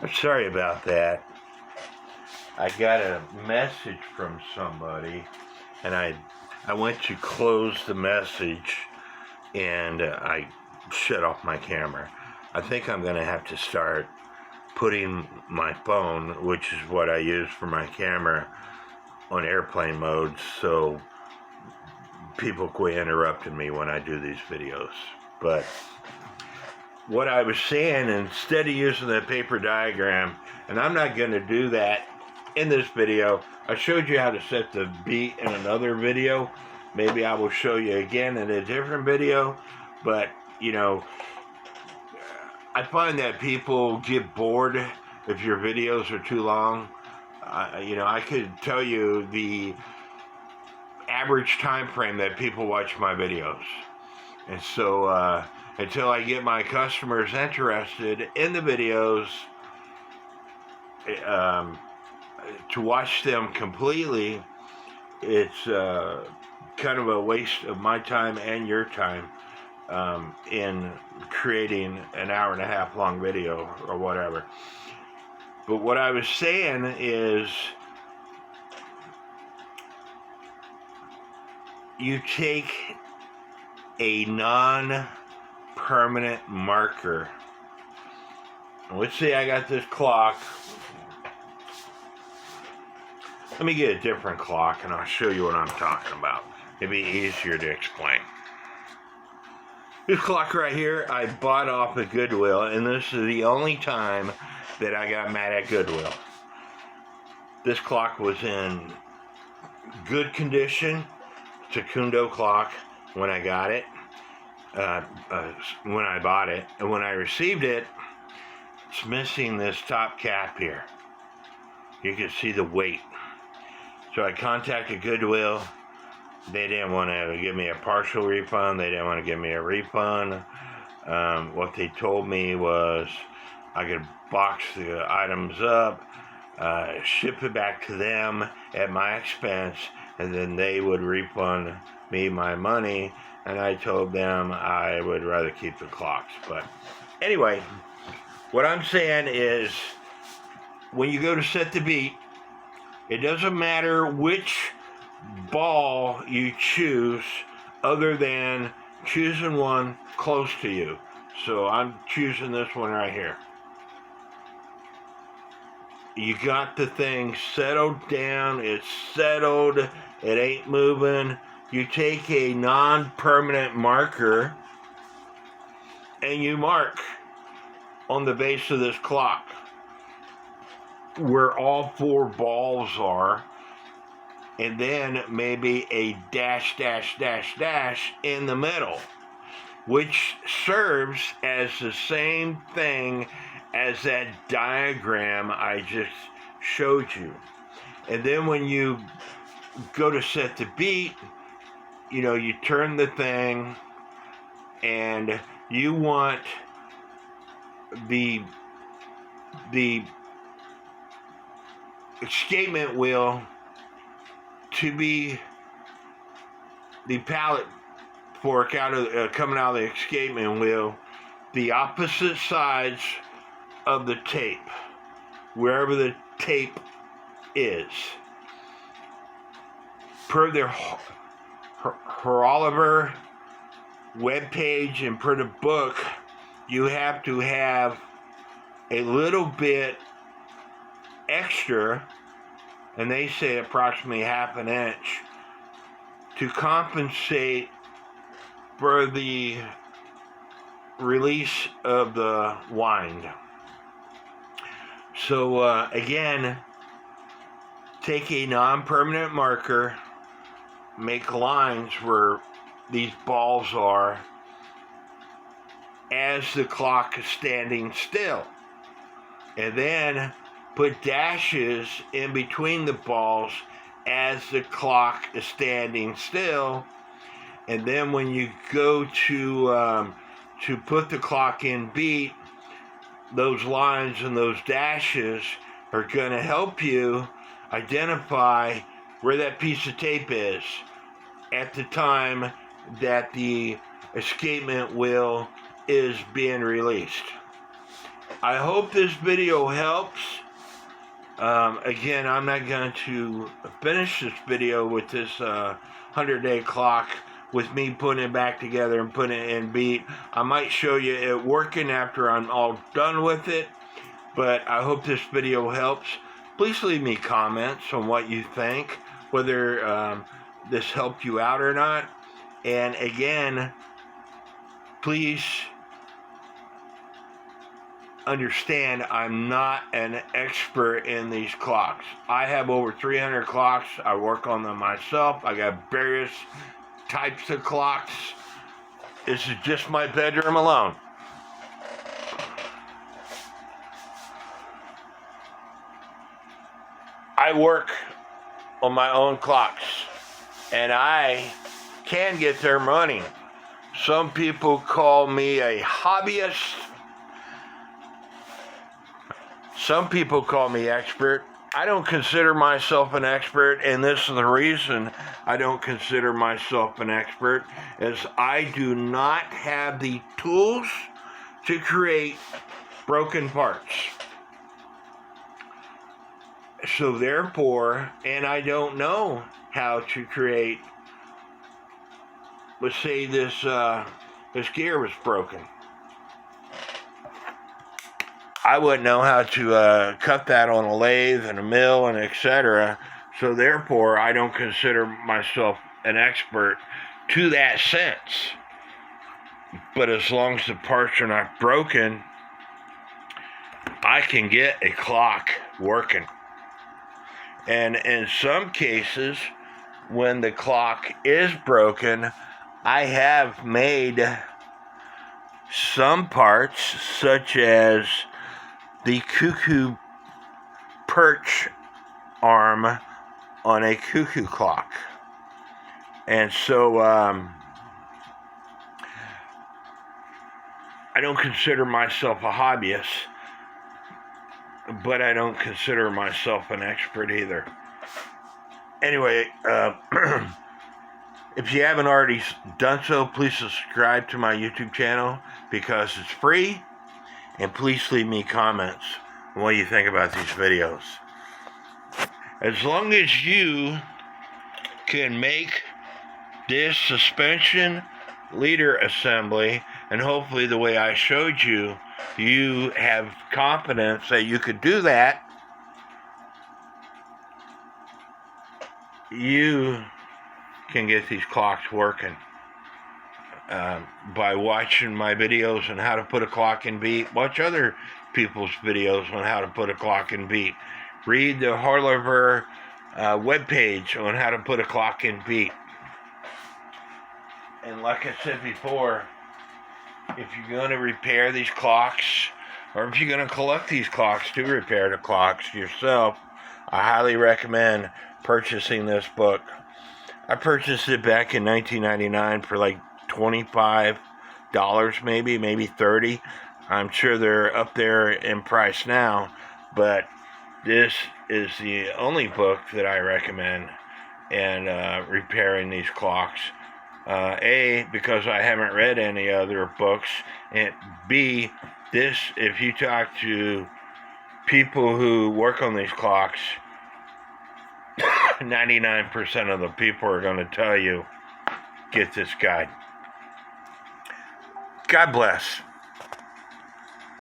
I'm sorry about that. I got a message from somebody, and I went to close the message, and I shut off my camera. I think I'm going to have to start putting my phone, which is what I use for my camera, on airplane mode, so people quit interrupting me when I do these videos. But what I was saying, instead of using the paper diagram, and I'm not going to do that in this video. I showed you how to set the beat in another video. Maybe I will show you again in a different video. But, you know, I find that people get bored if your videos are too long. You know, I could tell you the average time frame that people watch my videos. And so, until I get my customers interested in the videos, to watch them completely, it's kind of a waste of my time and your time in creating an hour-and-a-half long video or whatever. But what I was saying is, you take a non-permanent marker. Let's say I got this clock. Let me get a different clock and I'll show you what I'm talking about. It'd be easier to explain. This clock right here, I bought off at Goodwill, and this is the only time that I got mad at Goodwill. This clock was in good condition. Nisshindo clock when I got it, when I bought it, and when I received it, it's missing this top cap here. You can see the weight. So I contacted Goodwill. They didn't want to give me a partial refund. They didn't want to give me a refund. What they told me was I could box the items up, ship it back to them at my expense, and then they would refund me my money. And I told them I would rather keep the clocks. But anyway, what I'm saying is, when you go to set the beat, it doesn't matter which ball you choose, other than choosing one close to you. So I'm choosing this one right here. You got the thing settled down. It's settled. It ain't moving. You take a non-permanent marker and you mark on the base of this clock where all four balls are, and then maybe a dash, dash, dash, dash in the middle, which serves as the same thing as that diagram I just showed you. And then when you go to set the beat, you know, you turn the thing and you want the escapement wheel to be the pallet fork coming out of the escapement wheel, the opposite sides of the tape, wherever the tape is. Per their Oliver webpage and per the book, you have to have a little bit extra, and they say approximately ½ an inch, to compensate for the release of the wind. So again, take a non-permanent marker, make lines where these balls are as the clock is standing still, and then put dashes in between the balls as the clock is standing still. And then when you go to put the clock in beat, those lines and those dashes are going to help you identify where that piece of tape is at the time that the escapement wheel is being released. I hope this video helps. Again, I'm not going to finish this video with this 100-day clock with me putting it back together and putting it in beat. I might show you it working after I'm all done with it, but I hope this video helps. Please leave me comments on what you think, whether this helped you out or not. And again, please understand I'm not an expert in these clocks. I have over 300 clocks. I work on them myself. I got various types of clocks. This is just my bedroom alone. I work on my own clocks, and I can get their money. Some people call me a hobbyist. Some people call me expert. I don't consider myself an expert, and this is the reason I don't consider myself an expert, is I do not have the tools to create broken parts. So therefore, and I don't know how to create, let's say this gear was broken. I wouldn't know how to cut that on a lathe and a mill and etc. So therefore, I don't consider myself an expert to that sense. But as long as the parts are not broken, I can get a clock working. And in some cases, when the clock is broken, I have made some parts, such as the cuckoo perch arm on a cuckoo clock. And so I don't consider myself a hobbyist, but I don't consider myself an expert either. Anyway, if you haven't already done so, please subscribe to my YouTube channel because it's free. And please leave me comments on what you think about these videos. As long as you can make this suspension leader assembly, and hopefully the way I showed you, you have confidence that you could do that, you can get these clocks working. By watching my videos on how to put a clock in beat. Watch other people's videos on how to put a clock in beat. Read the Harlover webpage on how to put a clock in beat. And like I said before, if you're going to repair these clocks, or if you're going to collect these clocks to repair the clocks yourself, I highly recommend purchasing this book. I purchased it back in 1999 for like $25 maybe $30. I'm sure they're up there in price now, but this is the only book that I recommend in repairing these clocks. A, because I haven't read any other books, and B, this, if you talk to people who work on these clocks, 99% of the people are going to tell you, get this guide. God bless.